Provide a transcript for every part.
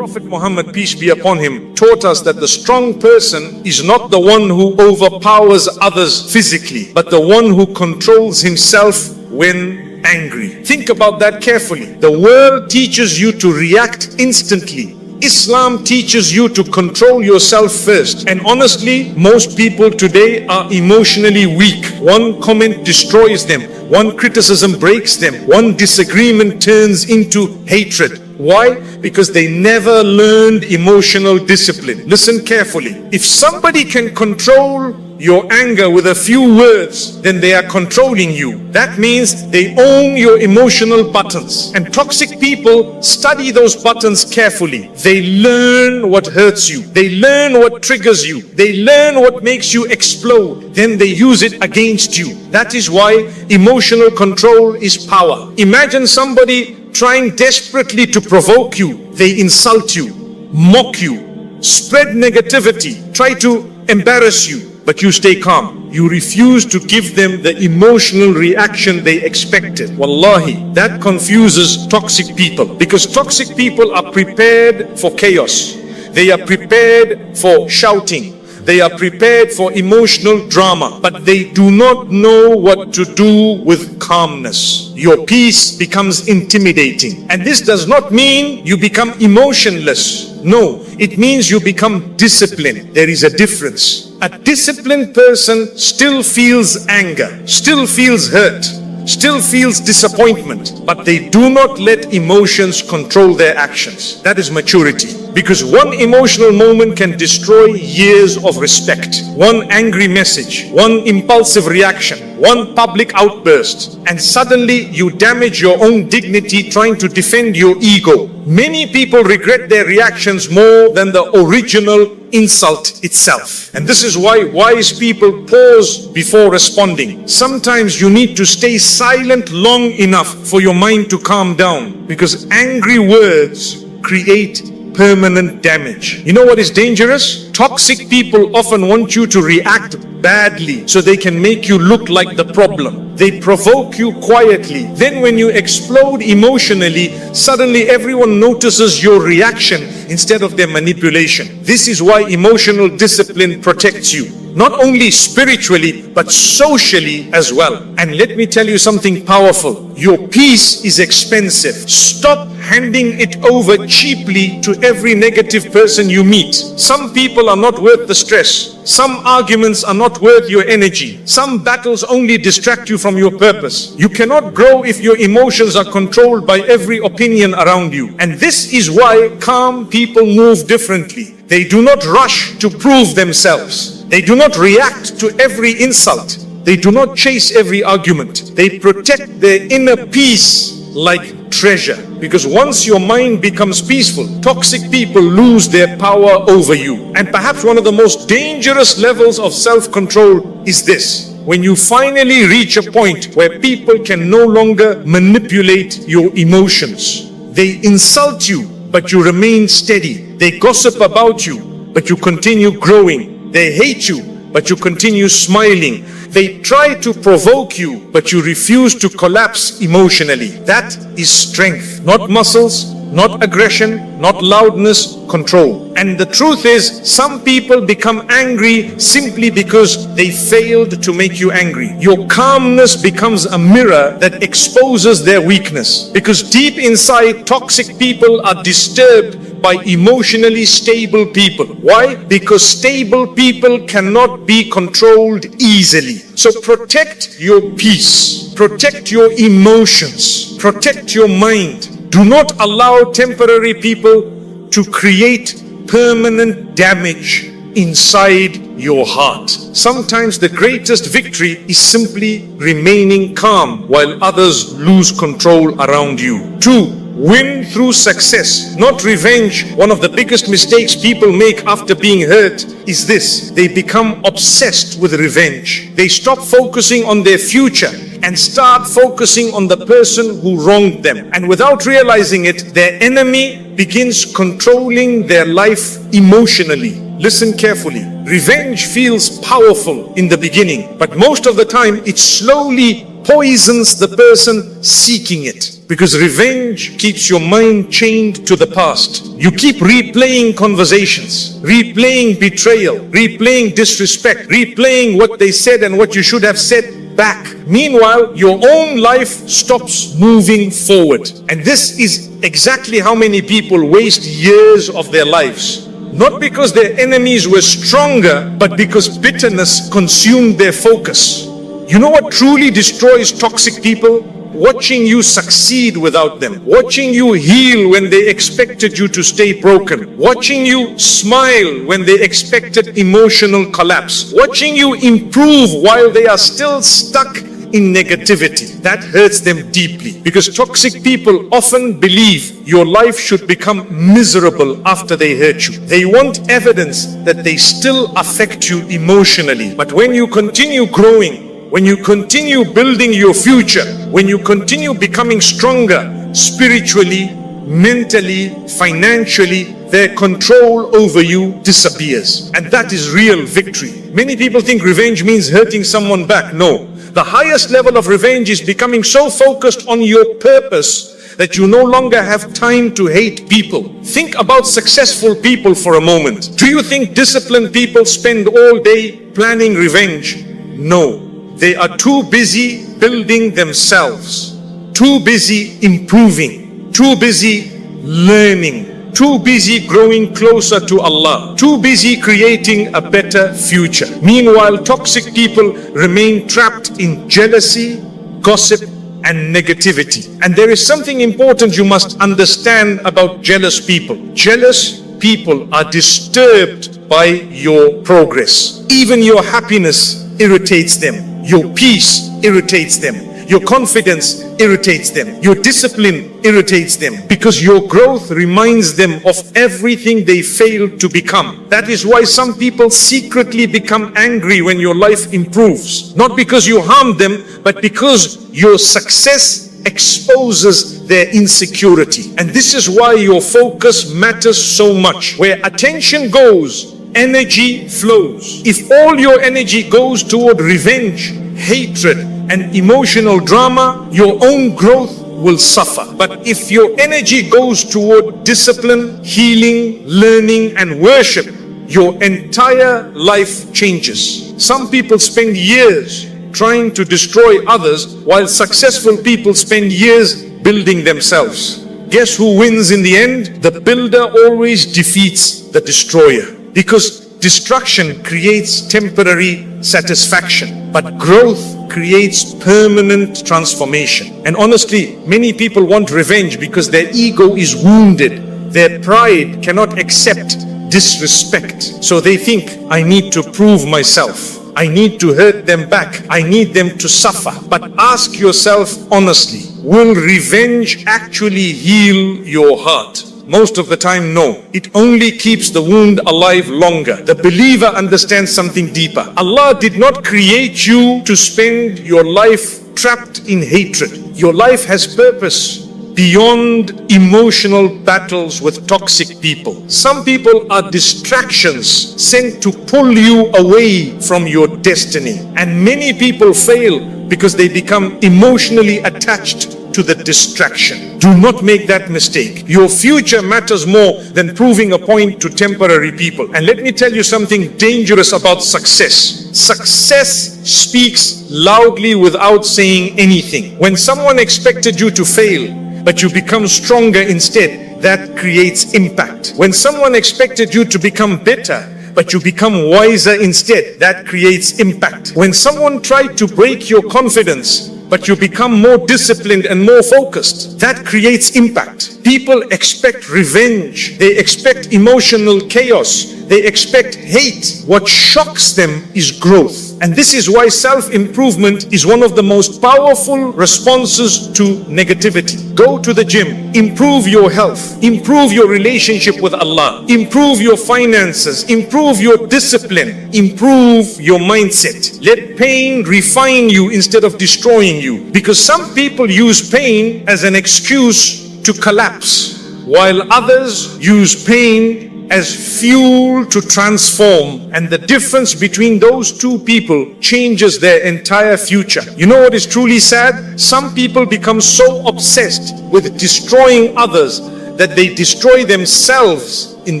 Prophet Muhammad, peace be upon him, taught us that the strong person is not the one who overpowers others physically, but the one who controls himself when angry. Think about that carefully. The world teaches you to react instantly. Islam teaches you to control yourself first. And honestly, most people today are emotionally weak. One comment destroys them. One criticism breaks them. One disagreement turns into hatred. Why? Because they never learned emotional discipline. Listen carefully. If somebody can control your anger with a few words, then they are controlling you. That means they own your emotional buttons. And toxic people study those buttons carefully. They learn what hurts you. They learn what triggers you. They learn what makes you explode. Then they use it against you. That is why emotional control is power. Imagine somebody trying desperately to provoke you. They insult you, mock you, spread negativity, try to embarrass you. But you stay calm. You refuse to give them the emotional reaction they expected. Wallahi, that confuses toxic people. Because toxic people are prepared for chaos. They are prepared for shouting. They are prepared for emotional drama. But they do not know what to do with calmness. Your peace becomes intimidating. And this does not mean you become emotionless. No, it means you become disciplined. There is a difference. A disciplined person still feels anger, still feels hurt, still feels disappointment, but they do not let emotions control their actions. That is maturity. Because one emotional moment can destroy years of respect. One angry message, one impulsive reaction, one public outburst, and suddenly you damage your own dignity trying to defend your ego. Many people regret their reactions more than the original insult itself. And this is why wise people pause before responding. Sometimes you need to stay silent long enough for your mind to calm down, because angry words create permanent damage. You know what is dangerous? Toxic people often want you to react badly so they can make you look like the problem. They provoke you quietly. Then when you explode emotionally, suddenly everyone notices your reaction instead of their manipulation. This is why emotional discipline protects you. Not only spiritually, but socially as well. And let me tell you something powerful. Your peace is expensive. Stop handing it over cheaply to every negative person you meet. Some people are not worth the stress. Some arguments are not worth your energy. Some battles only distract you from your purpose. You cannot grow if your emotions are controlled by every opinion around you. And this is why calm people move differently. They do not rush to prove themselves. They do not react to every insult. They do not chase every argument. They protect their inner peace like treasure. Because once your mind becomes peaceful, toxic people lose their power over you. And perhaps one of the most dangerous levels of self-control is this. When you finally reach a point where people can no longer manipulate your emotions. They insult you, but you remain steady. They gossip about you, but you continue growing. They hate you, but you continue smiling. They try to provoke you, but you refuse to collapse emotionally. That is strength. Not muscles, not aggression, not loudness, control. And the truth is, some people become angry simply because they failed to make you angry. Your calmness becomes a mirror that exposes their weakness. Because deep inside, toxic people are disturbed by emotionally stable people. Why? Because stable people cannot be controlled easily. So protect your peace, protect your emotions, protect your mind. Do not allow temporary people to create permanent damage inside your heart. Sometimes the greatest victory is simply remaining calm while others lose control around you. 2. Win through success, not revenge. One of the biggest mistakes people make after being hurt is this. They become obsessed with revenge. They stop focusing on their future and start focusing on the person who wronged them. And without realizing it, their enemy begins controlling their life emotionally. Listen carefully. Revenge feels powerful in the beginning, but most of the time it slowly poisons the person seeking it. Because revenge keeps your mind chained to the past. You keep replaying conversations, replaying betrayal, replaying disrespect, replaying what they said and what you should have said back. Meanwhile, your own life stops moving forward. And this is exactly how many people waste years of their lives. Not because their enemies were stronger, but because bitterness consumed their focus. You know what truly destroys toxic people? Watching you succeed without them. Watching you heal when they expected you to stay broken. Watching you smile when they expected emotional collapse. Watching you improve while they are still stuck in negativity. That hurts them deeply, because toxic people often believe your life should become miserable after they hurt you. They want evidence that they still affect you emotionally. But when you continue growing, when you continue building your future, when you continue becoming stronger spiritually, mentally, financially, their control over you disappears. And that is real victory. Many people think revenge means hurting someone back. No. The highest level of revenge is becoming so focused on your purpose that you no longer have time to hate people. Think about successful people for a moment. Do you think disciplined people spend all day planning revenge? No. They are too busy building themselves, too busy improving, too busy learning, too busy growing closer to Allah, too busy creating a better future. Meanwhile, toxic people remain trapped in jealousy, gossip, and negativity. And there is something important you must understand about jealous people. Jealous people are disturbed by your progress. Even your happiness irritates them. Your peace irritates them. Your confidence irritates them. Your discipline irritates them, because your growth reminds them of everything they failed to become. That is why some people secretly become angry when your life improves. Not because you harmed them, but because your success exposes their insecurity. And this is why your focus matters so much. Where attention goes, energy flows. If all your energy goes toward revenge, hatred, and emotional drama, your own growth will suffer. But if your energy goes toward discipline, healing, learning, and worship, your entire life changes. Some people spend years trying to destroy others, while successful people spend years building themselves. Guess who wins in the end? The builder always defeats the destroyer. Because destruction creates temporary satisfaction, but growth creates permanent transformation. And honestly, many people want revenge because their ego is wounded. Their pride cannot accept disrespect. So they think, I need to prove myself. I need to hurt them back. I need them to suffer. But ask yourself honestly, will revenge actually heal your heart? Most of the time, no. It only keeps the wound alive longer. The believer understands something deeper. Allah did not create you to spend your life trapped in hatred. Your life has purpose beyond emotional battles with toxic people. Some people are distractions sent to pull you away from your destiny. And many people fail because they become emotionally attached to the distraction. Do not make that mistake. Your future matters more than proving a point to temporary people. And let me tell you something dangerous about success. Success speaks loudly without saying anything. When someone expected you to fail, but you become stronger instead, that creates impact. When someone expected you to become better, but you become wiser instead, that creates impact. When someone tried to break your confidence, but you become more disciplined and more focused, that creates impact. People expect revenge. They expect emotional chaos. They expect hate. What shocks them is growth. And this is why self-improvement is one of the most powerful responses to negativity. Go to the gym, improve your health, improve your relationship with Allah, improve your finances, improve your discipline, improve your mindset. Let pain refine you instead of destroying you. Because some people use pain as an excuse to collapse, while others use pain as fuel to transform, and the difference between those two people changes their entire future. You know what is truly sad? Some people become so obsessed with destroying others that they destroy themselves in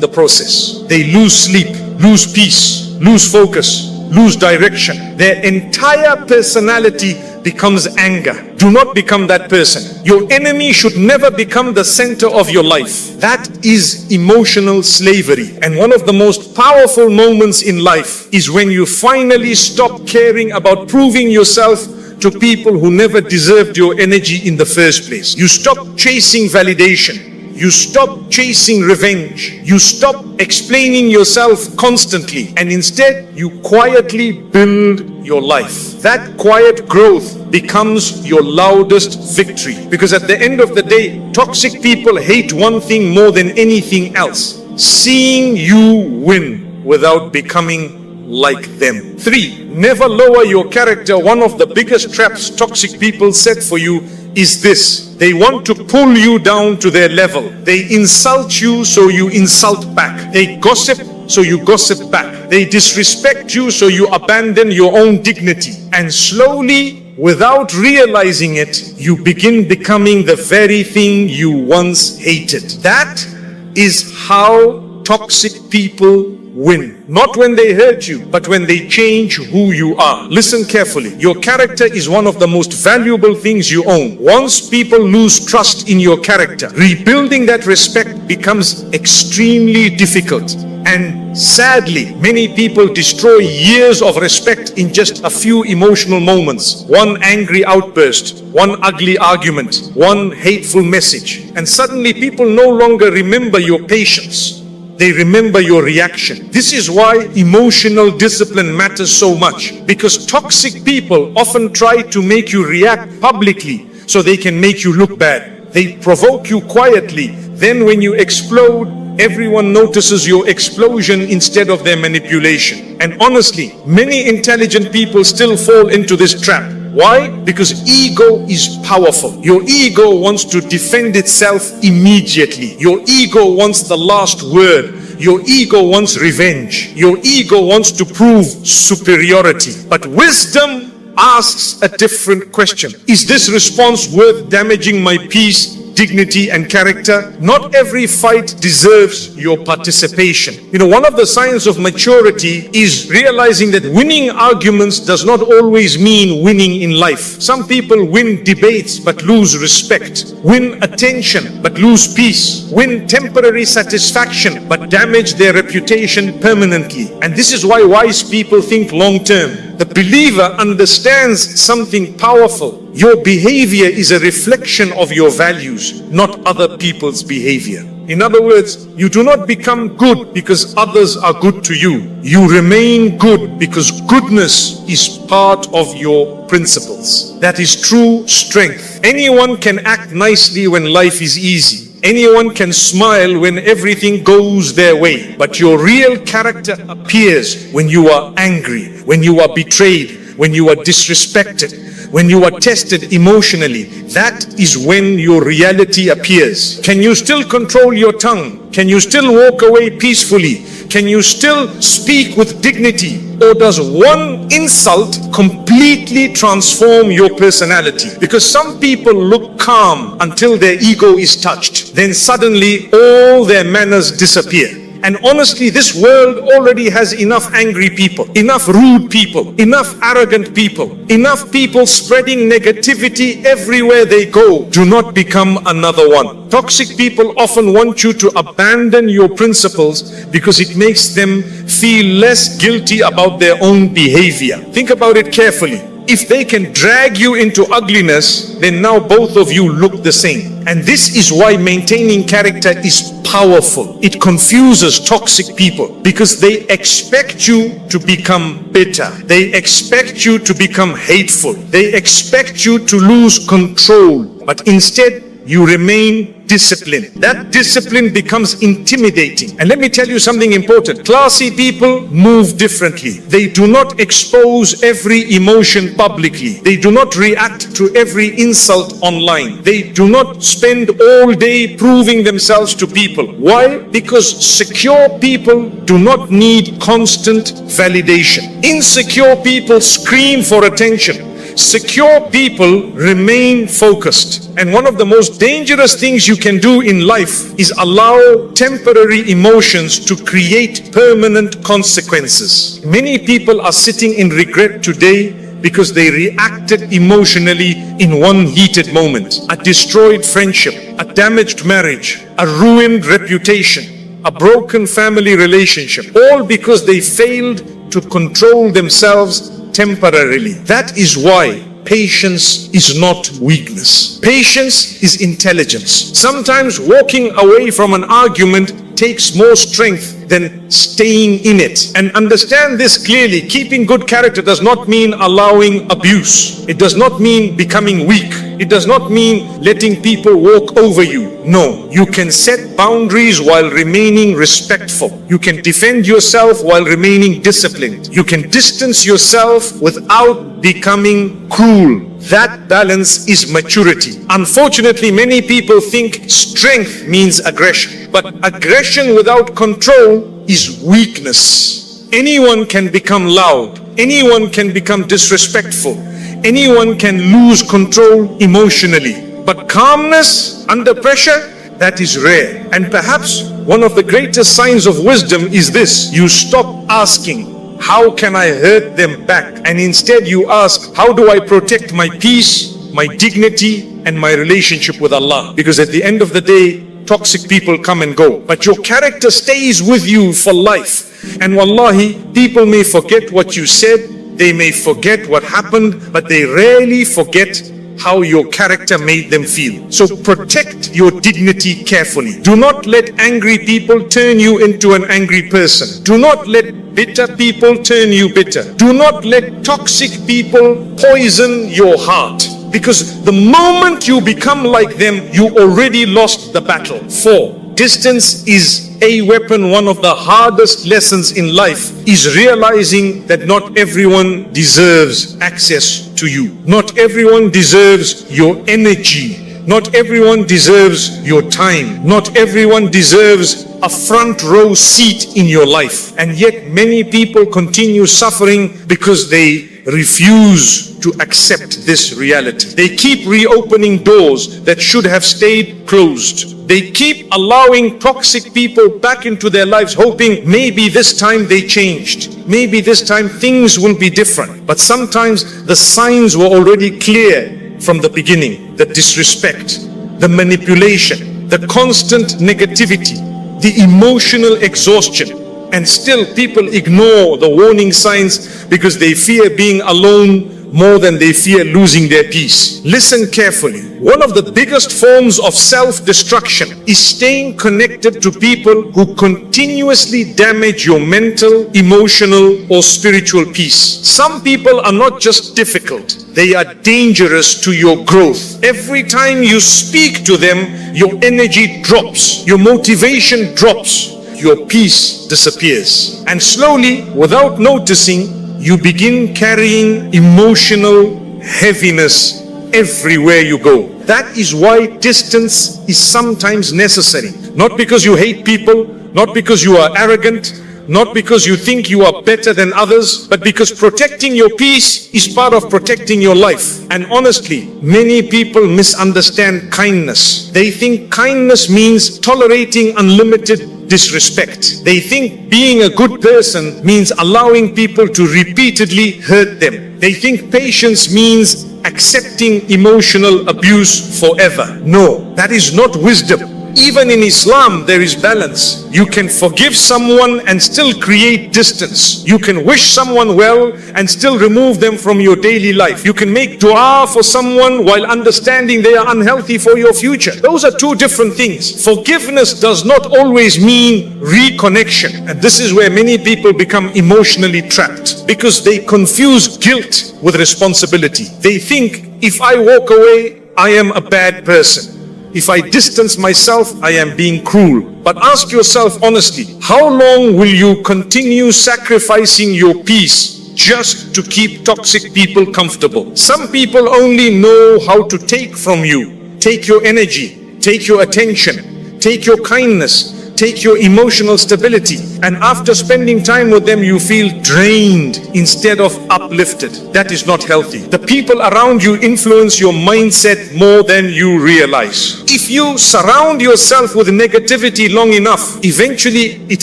the process. They lose sleep, lose peace, lose focus, lose direction. Their entire personality becomes anger. Do not become that person. Your enemy should never become the center of your life. That is emotional slavery. And one of the most powerful moments in life is when you finally stop caring about proving yourself to people who never deserved your energy in the first place. You stop chasing validation. You stop chasing revenge. You stop explaining yourself constantly, and instead you quietly build your life. That quiet growth becomes your loudest victory, because at the end of the day, toxic people hate one thing more than anything else: seeing you win without becoming like them. 3. Never lower your character. One of the biggest traps toxic people set for you is this: they want to pull you down to their level. They insult you, so you insult back. They gossip, so you gossip back. They disrespect you, so you abandon your own dignity. And slowly, without realizing it, you begin becoming the very thing you once hated. That is how toxic people win. Not when they hurt you, but when they change who you are. Listen carefully. Your character is one of the most valuable things you own. Once people lose trust in your character, rebuilding that respect becomes extremely difficult. And sadly, many people destroy years of respect in just a few emotional moments. One angry outburst, one ugly argument, one hateful message. And suddenly people no longer remember your patience. They remember your reaction. This is why emotional discipline matters so much, because toxic people often try to make you react publicly so they can make you look bad. They provoke you quietly. Then when you explode, everyone notices your explosion instead of their manipulation. And honestly, many intelligent people still fall into this trap. Why? Because ego is powerful. Your ego wants to defend itself immediately. Your ego wants the last word. Your ego wants revenge. Your ego wants to prove superiority. But wisdom asks a different question. Is this response worth damaging my peace, dignity, and character? Not every fight deserves your participation. You know, one of the signs of maturity is realizing that winning arguments does not always mean winning in life. Some people win debates but lose respect, win attention but lose peace, win temporary satisfaction but damage their reputation permanently. And this is why wise people think long term. The believer understands something powerful. Your behavior is a reflection of your values, not other people's behavior. In other words, you do not become good because others are good to you. You remain good because goodness is part of your principles. That is true strength. Anyone can act nicely when life is easy. Anyone can smile when everything goes their way. But your real character appears when you are angry, when you are betrayed, when you are disrespected, when you are tested emotionally. That is when your reality appears. Can you still control your tongue? Can you still walk away peacefully? Can you still speak with dignity? Or does one insult completely transform your personality? Because some people look calm until their ego is touched. Then suddenly all their manners disappear. And honestly, this world already has enough angry people, enough rude people, enough arrogant people, enough people spreading negativity everywhere they go. Do not become another one. Toxic people often want you to abandon your principles because it makes them feel less guilty about their own behavior. Think about it carefully. If they can drag you into ugliness, then now both of you look the same. And this is why maintaining character is powerful. It confuses toxic people because they expect you to become bitter. They expect you to become hateful. They expect you to lose control. But instead, you remain disciplined. That discipline becomes intimidating. And let me tell you something important. Classy people move differently. They do not expose every emotion publicly. They do not react to every insult online. They do not spend all day proving themselves to people. Why? Because secure people do not need constant validation. Insecure people scream for attention. Secure people remain focused. And one of the most dangerous things you can do in life is allow temporary emotions to create permanent consequences. Many people are sitting in regret today because they reacted emotionally in one heated moment. A destroyed friendship, a damaged marriage, a ruined reputation, a broken family relationship, all because they failed to control themselves temporarily. That is why patience is not weakness. Patience is intelligence. Sometimes walking away from an argument takes more strength than staying in it. And understand this clearly. Keeping good character does not mean allowing abuse. It does not mean becoming weak. It does not mean letting people walk over you. No, you can set boundaries while remaining respectful. You can defend yourself while remaining disciplined. You can distance yourself without becoming cruel. That balance is maturity. Unfortunately, many people think strength means aggression. But aggression without control is weakness. Anyone can become loud. Anyone can become disrespectful. Anyone can lose control emotionally. But calmness under pressure, that is rare. And perhaps one of the greatest signs of wisdom is this. You stop asking, how can I hurt them back? And instead you ask, how do I protect my peace, my dignity, and my relationship with Allah? Because at the end of the day, toxic people come and go, but your character stays with you for life. And wallahi, people may forget what you said, they may forget what happened, but they rarely forget how your character made them feel. So protect your dignity carefully. Do not let angry people turn you into an angry person. Do not let bitter people turn you bitter. Do not let toxic people poison your heart. Because the moment you become like them, you already lost the battle. 4. Distance is a weapon. One of the hardest lessons in life is realizing that not everyone deserves access to you. Not everyone deserves your energy. Not everyone deserves your time. Not everyone deserves a front row seat in your life. And yet many people continue suffering because they refuse to accept this reality. They keep reopening doors that should have stayed closed. They keep allowing toxic people back into their lives, hoping maybe this time they changed. Maybe this time things will be different. But sometimes the signs were already clear from the beginning. The disrespect, the manipulation, the constant negativity, the emotional exhaustion. And still people ignore the warning signs because they fear being alone more than they fear losing their peace. Listen carefully. One of the biggest forms of self-destruction is staying connected to people who continuously damage your mental, emotional, or spiritual peace. Some people are not just difficult, they are dangerous to your growth. Every time you speak to them, your energy drops, your motivation drops, your peace disappears. And slowly, without noticing, you begin carrying emotional heaviness everywhere you go. That is why distance is sometimes necessary. Not because you hate people, not because you are arrogant, not because you think you are better than others, but because protecting your peace is part of protecting your life. And honestly, many people misunderstand kindness. They think kindness means tolerating unlimited disrespect. They think being a good person means allowing people to repeatedly hurt them. They think patience means accepting emotional abuse forever. No, that is not wisdom. Even in Islam, there is balance. You can forgive someone and still create distance. You can wish someone well and still remove them from your daily life. You can make dua for someone while understanding they are unhealthy for your future. Those are two different things. Forgiveness does not always mean reconnection. And this is where many people become emotionally trapped, because they confuse guilt with responsibility. They think, if I walk away, I am a bad person. If I distance myself, I am being cruel. But ask yourself honestly, how long will you continue sacrificing your peace just to keep toxic people comfortable? Some people only know how to take from you. Take your energy, take your attention, take your kindness, take your emotional stability, and after spending time with them, you feel drained instead of uplifted. That is not healthy. The people around you influence your mindset more than you realize. If you surround yourself with negativity long enough, eventually it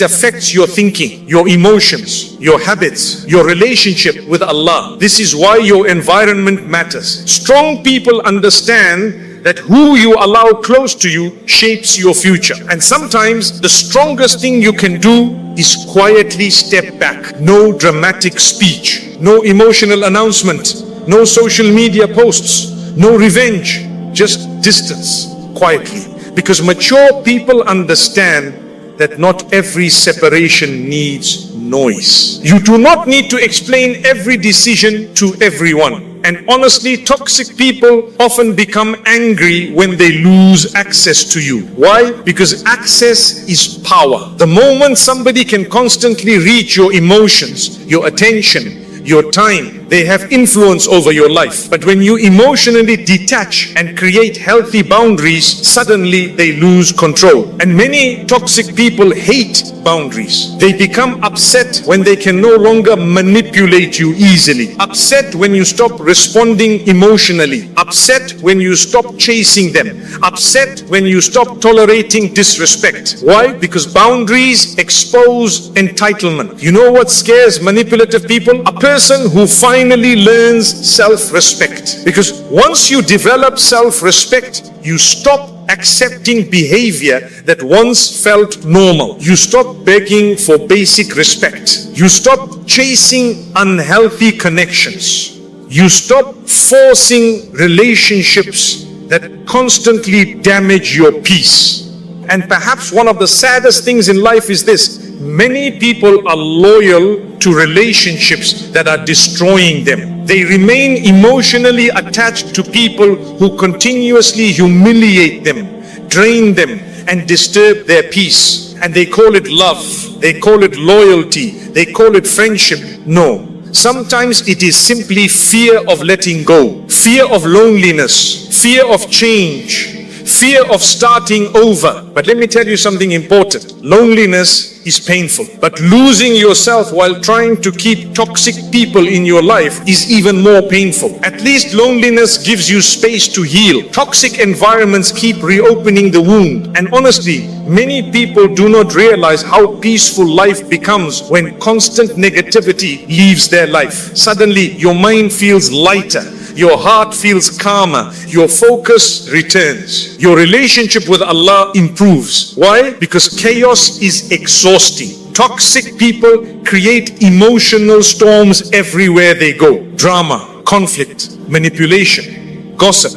affects your thinking, your emotions, your habits, your relationship with Allah. This is why your environment matters. Strong people understand that who you allow close to you shapes your future. And sometimes the strongest thing you can do is quietly step back. No dramatic speech, no emotional announcement, no social media posts, no revenge, just distance, quietly. Because mature people understand that not every separation needs noise. You do not need to explain every decision to everyone. And honestly, toxic people often become angry when they lose access to you. Why? Because access is power. The moment somebody can constantly reach your emotions, your attention, your time, they have influence over your life. But when you emotionally detach and create healthy boundaries, suddenly they lose control. And many toxic people hate boundaries. They become upset when they can no longer manipulate you easily. Upset when you stop responding emotionally. Upset when you stop chasing them. Upset when you stop tolerating disrespect. Why? Because boundaries expose entitlement. You know what scares manipulative people? A person who finally learns self-respect. Because once you develop self-respect, you stop accepting behavior that once felt normal. You stop begging for basic respect. You stop chasing unhealthy connections. You stop forcing relationships that constantly damage your peace. And perhaps one of the saddest things in life is this: many people are loyal to relationships that are destroying them. They remain emotionally attached to people who continuously humiliate them, drain them, and disturb their peace. And they call it love, they call it loyalty, they call it friendship. No. Sometimes it is simply fear of letting go, fear of loneliness, fear of change, fear of starting over. But let me tell you something important. Loneliness is painful, but losing yourself while trying to keep toxic people in your life is even more painful. At least loneliness gives you space to heal. Toxic environments keep reopening the wound. And honestly, many people do not realize how peaceful life becomes when constant negativity leaves their life. Suddenly, your mind feels lighter. Your heart feels calmer. Your focus returns. Your relationship with Allah improves. Why? Because chaos is exhausting. Toxic people create emotional storms everywhere they go. Drama, conflict, manipulation, gossip,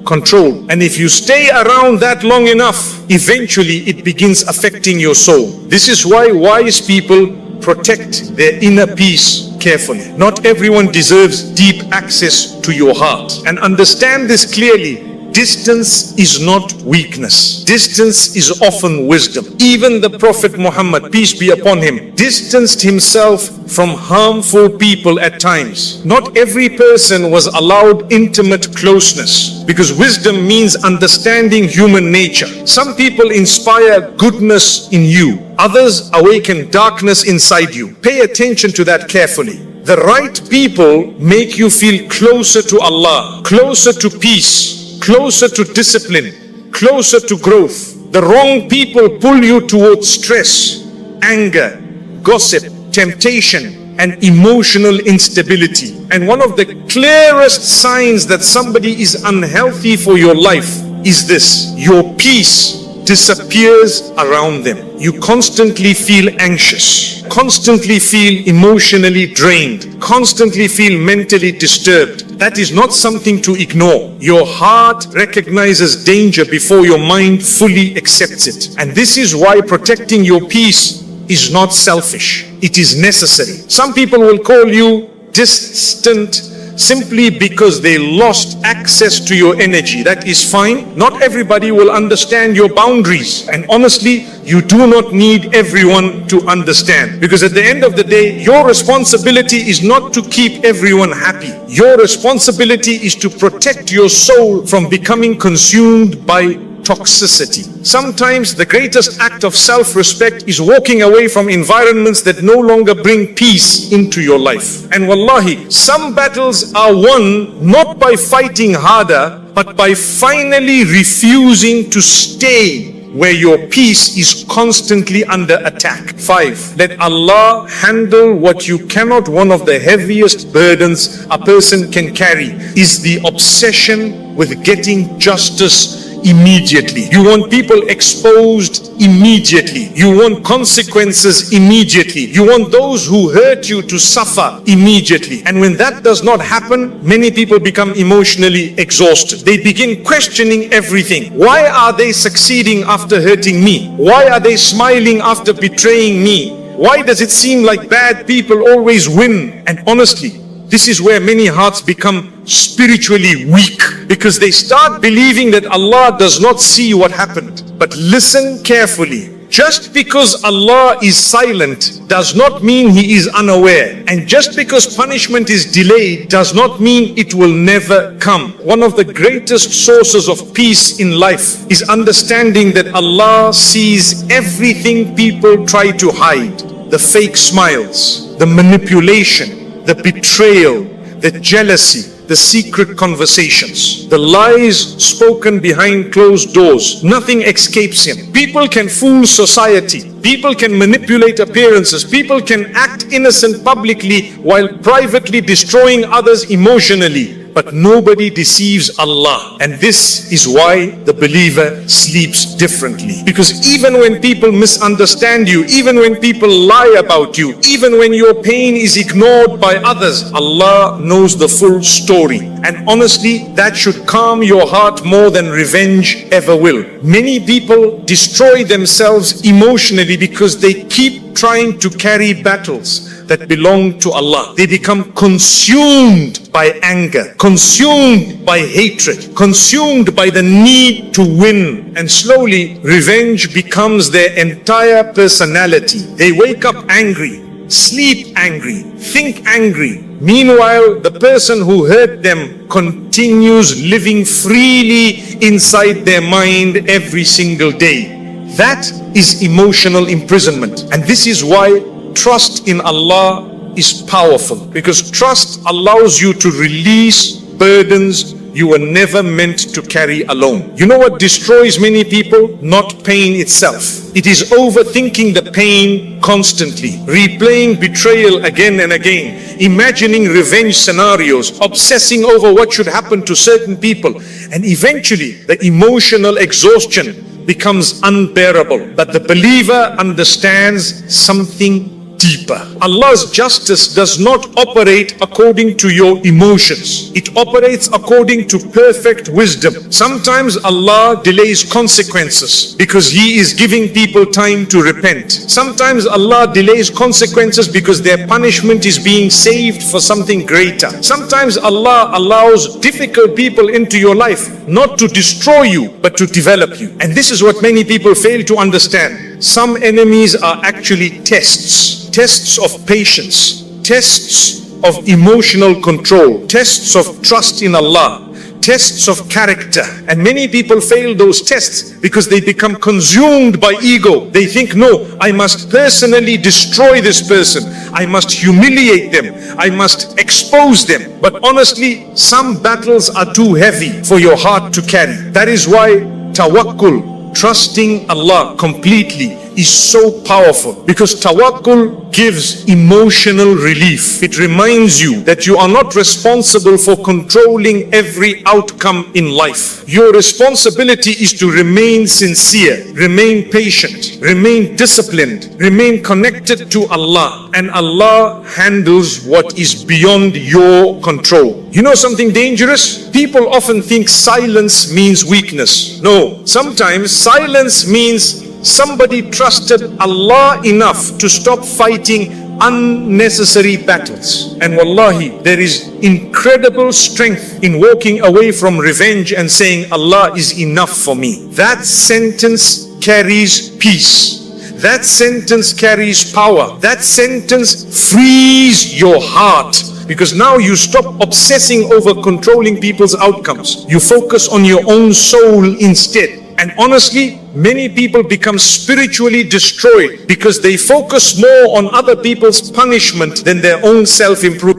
control. And if you stay around that long enough, eventually it begins affecting your soul. This is why wise people protect their inner peace carefully. Not everyone deserves deep access to your heart. And understand this clearly. Distance is not weakness. Distance is often wisdom. Even the Prophet Muhammad, peace be upon him, distanced himself from harmful people at times. Not every person was allowed intimate closeness, because wisdom means understanding human nature. Some people inspire goodness in you. Others awaken darkness inside you. Pay attention to that carefully. The right people make you feel closer to Allah, closer to peace, closer to discipline, closer to growth. The wrong people pull you towards stress, anger, gossip, temptation, and emotional instability. And one of the clearest signs that somebody is unhealthy for your life is this: your peace disappears around them. You constantly feel anxious, constantly feel emotionally drained, constantly feel mentally disturbed. That is not something to ignore. Your heart recognizes danger before your mind fully accepts it. And this is why protecting your peace is not selfish. It is necessary. Some people will call you distant, simply because they lost access to your energy. That is fine. Not everybody will understand your boundaries. And honestly, you do not need everyone to understand. Because at the end of the day, your responsibility is not to keep everyone happy. Your responsibility is to protect your soul from becoming consumed by toxicity. Sometimes the greatest act of self-respect is walking away from environments that no longer bring peace into your life. And wallahi, some battles are won not by fighting harder, but by finally refusing to stay where your peace is constantly under attack. 5. Let Allah handle what you cannot. One of the heaviest burdens a person can carry is the obsession with getting justice immediately. You want people exposed immediately. You want consequences immediately. You want those who hurt you to suffer immediately. And when that does not happen, many people become emotionally exhausted. They begin questioning everything. Why are they succeeding after hurting me? Why are they smiling after betraying me? Why does it seem like bad people always win? And honestly, this is where many hearts become spiritually weak, because they start believing that Allah does not see what happened. But listen carefully. Just because Allah is silent does not mean He is unaware. And just because punishment is delayed does not mean it will never come. One of the greatest sources of peace in life is understanding that Allah sees everything people try to hide. The fake smiles, the manipulation, the betrayal, the jealousy, the secret conversations, the lies spoken behind closed doors. Nothing escapes Him. People can fool society. People can manipulate appearances. People can act innocent publicly while privately destroying others emotionally. But nobody deceives Allah. And this is why the believer sleeps differently. Because even when people misunderstand you, even when people lie about you, even when your pain is ignored by others, Allah knows the full story. And honestly, that should calm your heart more than revenge ever will. Many people destroy themselves emotionally because they keep trying to carry battles that belong to Allah. They become consumed by anger, consumed by hatred, consumed by the need to win. And slowly, revenge becomes their entire personality. They wake up angry, sleep angry, think angry. Meanwhile, the person who hurt them continues living freely inside their mind every single day. That is emotional imprisonment. And this is why trust in Allah is powerful, because trust allows you to release burdens you were never meant to carry alone. You know what destroys many people? Not pain itself. It is overthinking the pain constantly, replaying betrayal again and again, imagining revenge scenarios, obsessing over what should happen to certain people, and eventually the emotional exhaustion becomes unbearable. But the believer understands something deeper. Allah's justice does not operate according to your emotions. It operates according to perfect wisdom. Sometimes Allah delays consequences because He is giving people time to repent. Sometimes Allah delays consequences because their punishment is being saved for something greater. Sometimes Allah allows difficult people into your life not to destroy you, but to develop you. And this is what many people fail to understand. Some enemies are actually tests. Tests of patience, tests of emotional control, tests of trust in Allah, tests of character. And many people fail those tests because they become consumed by ego. They think, no, I must personally destroy this person. I must humiliate them. I must expose them. But honestly, some battles are too heavy for your heart to carry. That is why tawakkul, trusting Allah completely, is so powerful, because tawakkul gives emotional relief. It reminds you that you are not responsible for controlling every outcome in life. Your responsibility is to remain sincere, remain patient, remain disciplined, remain connected to Allah, and Allah handles what is beyond your control. You know something dangerous? People often think silence means weakness. No, sometimes silence means somebody trusted Allah enough to stop fighting unnecessary battles. And wallahi, there is incredible strength in walking away from revenge and saying, Allah is enough for me. That sentence carries peace. That sentence carries power. That sentence frees your heart. Because now you stop obsessing over controlling people's outcomes. You focus on your own soul instead. And honestly, many people become spiritually destroyed because they focus more on other people's punishment than their own self-improvement.